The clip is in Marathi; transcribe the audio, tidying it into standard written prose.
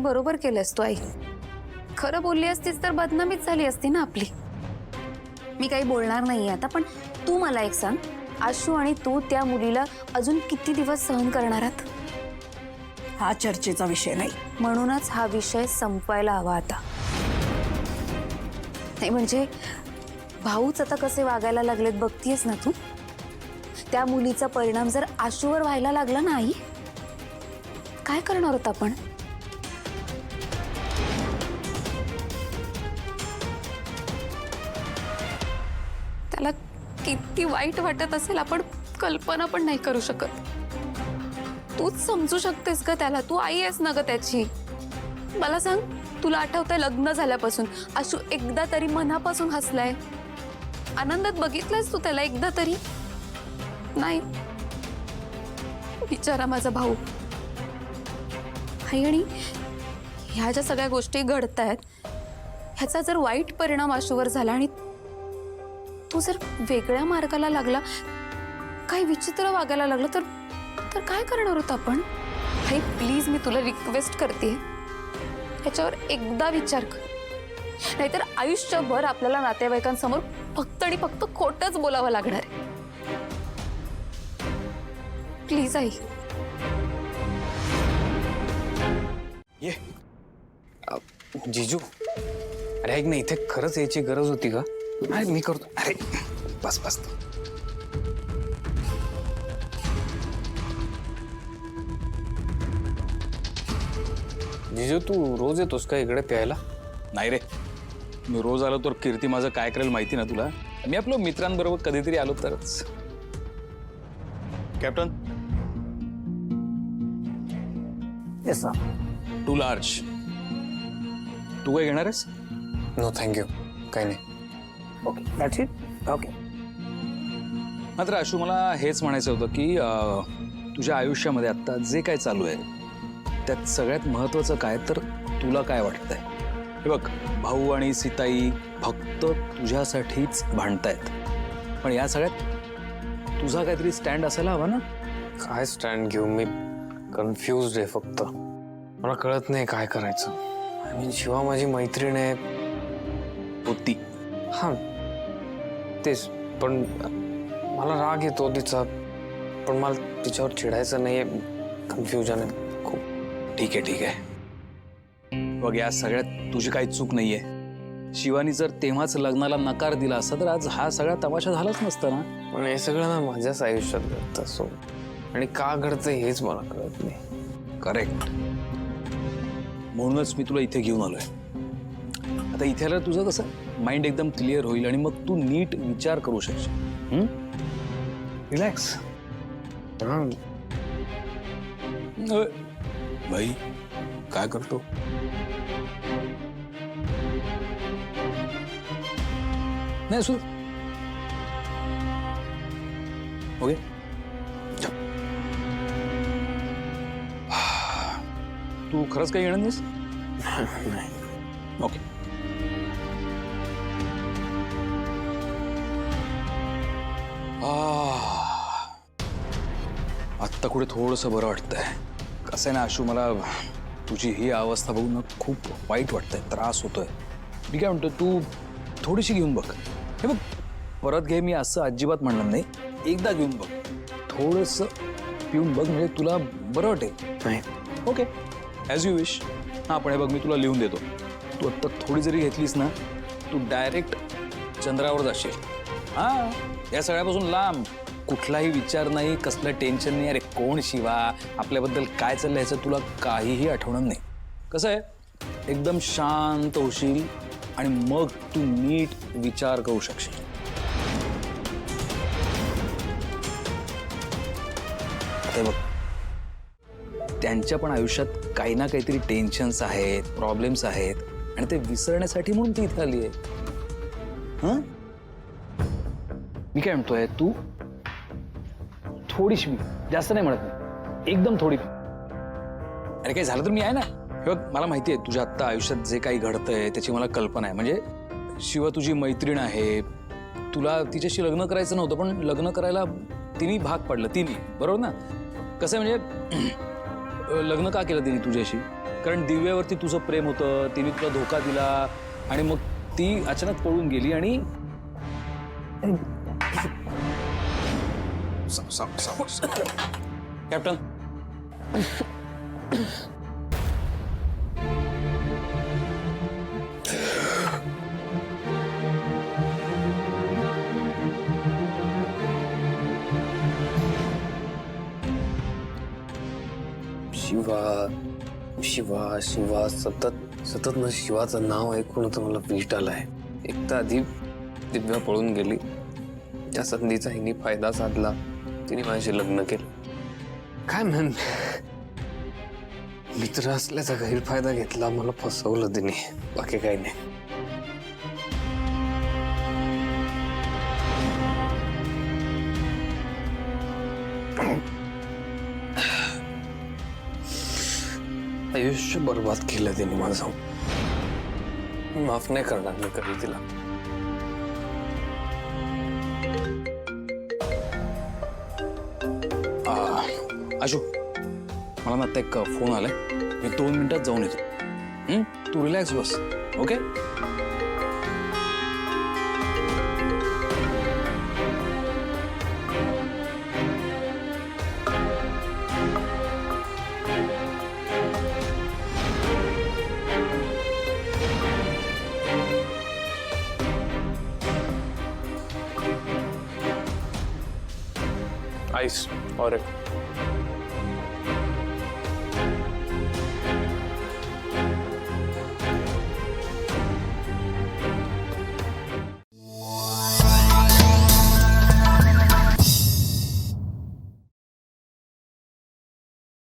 बरोबर केलंस तू आई. खरं बोलली असतीस तर बदनामीच झाली असती ना आपली. मी काही बोलणार नाही आता, पण तू मला एक सांग, आशू आणि तू त्या मुलीला अजून किती दिवस सहन करणार आहात? हा चर्चेचा विषय नाही. म्हणूनच हा विषय संपवायला हवा आता. नाही म्हणजे भाऊच आता कसे वागायला लागलेत बघतीयस ना तू. त्या मुलीचा परिणाम जर आशूवर व्हायला लागला ना आई, काय करणार होत आपण? त्याला किती वाईट वाटत असेल आपण कल्पना पण नाही करू शकत. तूच समजू शकतेस का त्याला? तू आई आहेस ना ग त्याची. मला सांग, तुला आठवतंय लग्न झाल्यापासून आशू एकदा तरी मनापासून हसलाय? आनंदात बघितलंयस तू त्याला एकदा तरी? नाही. बिचारा माझा भाऊ. आई, आणि ह्या ज्या सगळ्या गोष्टी घडतायत ह्याचा जर वाईट परिणाम आशूवर झाला आणि तू जर वेगळ्या मार्गाला लागला, काही विचित्र वागायला लागलं तर तर काय करणार होत आपण? आई प्लीज, मी तुला रिक्वेस्ट करते, ह्याच्यावर एकदा विचार कर. नाहीतर आयुष्यभर आपल्याला नातेवाईकांसमोर फक्त आणि फक्त खोटंच बोलावं लागणार आहे. Please I. ये जीजू, अरे ऐक ना, इथे खरंच यायची गरज होती का? अरे मी करतो. अरे बस बस. जीजू तू रोज येतोस का इकडे प्यायला? नाही रे, मी रोज आलो तर कीर्ती माझं काय करेल माहिती ना तुला. मी आपलं मित्रांबरोबर कधीतरी आलो तरच. Captain, yes sir. 2 लार्ज. तू काय घेणार आहेस? नो थँक्यू, काही नाही. Okay, that's it. ओके. मात्र आशू, मला हेच म्हणायचं होतं की तुझ्या आयुष्यामध्ये आता जे काय चालू आहे त्यात सगळ्यात महत्त्वाचं काय, तर तुला काय वाटतंय? हे बघ, भाऊ आणि सीताई फक्त तुझ्यासाठीच भांडतायत, पण या सगळ्यात तुझा काहीतरी स्टँड असायला हवा ना? काय स्टँड घेऊ? मी कन्फ्युज्ड आहे. फक्त मला कळत नाही काय करायचं. आय मीन, शिवा माझी मैत्रीण आहे. होती. हां तेच, पण मला राग येतो तिचा, पण मला तिच्यावर चिडायचं नाही आहे. कन्फ्युजन आहे खूप. ठीक आहे. बघ, या सगळ्यात तुझी काही चूक नाहीये. शिवानी जर तेव्हाच लग्नाला नकार दिला असता तर आज हा सगळा तमाशा झालाच नसता ना. पण हे सगळं ना माझ्याच आयुष्यात घडतं असो, आणि का घडतं हेच मला कळत नाही. करेक्ट. म्हणूनच मी तुला इथे घेऊन आलोय. आता इथे आल्यावर तुझं कसं माइंड एकदम क्लिअर होईल आणि मग तू नीट विचार करू शकशील. रिलॅक्स. हां भाई, काय करतो? नाही सु ओके. तू खरंच काही येणार नाहीस? नाही. ओके. आत्ता कुठे थोडंसं बरं वाटतंय. कसं आहे ना आशू, मला तुझी ही अवस्था बघून ना खूप वाईट वाटतंय, त्रास होतोय. मी काय म्हणतो, तू थोडीशी घेऊन बघ. हे बघ, परत घे मी असं अजिबात म्हणणार नाही. एकदा घेऊन बघ, थोडंसं पिऊन बघ, म्हणजे तुला बरं वाटेल. नाही. Okay, as you wish. हां, पण हे बघ, मी तुला लिहून देतो. तू आत्ता थोडी जरी घेतलीस ना, तू डायरेक्ट चंद्रावर जाशील. हां, या सगळ्यापासून लांब. कुठलाही विचार नाही, कसलं टेन्शन नाही. अरे कोण शिवा, आपल्याबद्दल काय चाललंय ह्याचं तुला काहीही आठवणार नाही. कसं आहे, एकदम शांत होशील आणि मग तू नीट विचार करू शकशील. आता बघ, त्यांच्या पण आयुष्यात काही ना काहीतरी टेन्शन्स आहेत, प्रॉब्लेम्स आहेत, आणि ते विसरण्यासाठी म्हणून ती इथे आली आहे. हां, मी काय म्हणतोय, तू थोडीशी, जास्त नाही म्हणत मी, एकदम थोडी. अरे काही झालं तर मी आहे ना. हे बघ, मला माहिती आहे तुझ्या आत्ता आयुष्यात जे काही घडतंय त्याची मला कल्पना आहे. म्हणजे शिवा तुझी मैत्रीण आहे, तुला तिच्याशी लग्न करायचं नव्हतं, पण लग्न करायला तिने भाग पडलं. तिने, बरोबर ना? कसं आहे म्हणजे लग्न का केलं तिने तुझ्याशी? कारण दिव्यावरती तुझं प्रेम होतं, तिने तुला धोका दिला आणि मग ती अचानक पळून गेली आणि कॅप्टन शिवा शिवा शिवा सतत ना शिवाचं नाव ऐकून तर मला वीट आलाय. एक तर आधी दिव्या पळून गेली, त्या संधीचा हिने फायदा साधला, तिने माझ्याशी लग्न केलं. काय म्हण मित्र असल्याचा गैरफायदा घेतला, मला फसवलं तिने, बाकी काही नाही. आयुष्य बर्बाद केलं तिने माझं. माफ नाही करणार मी कधी तिला. आशू, मला ना आता एक फोन आलाय, मी 2 मिनिटात जाऊन येतो. तू रिलॅक्स बस, ओके? आइस और एक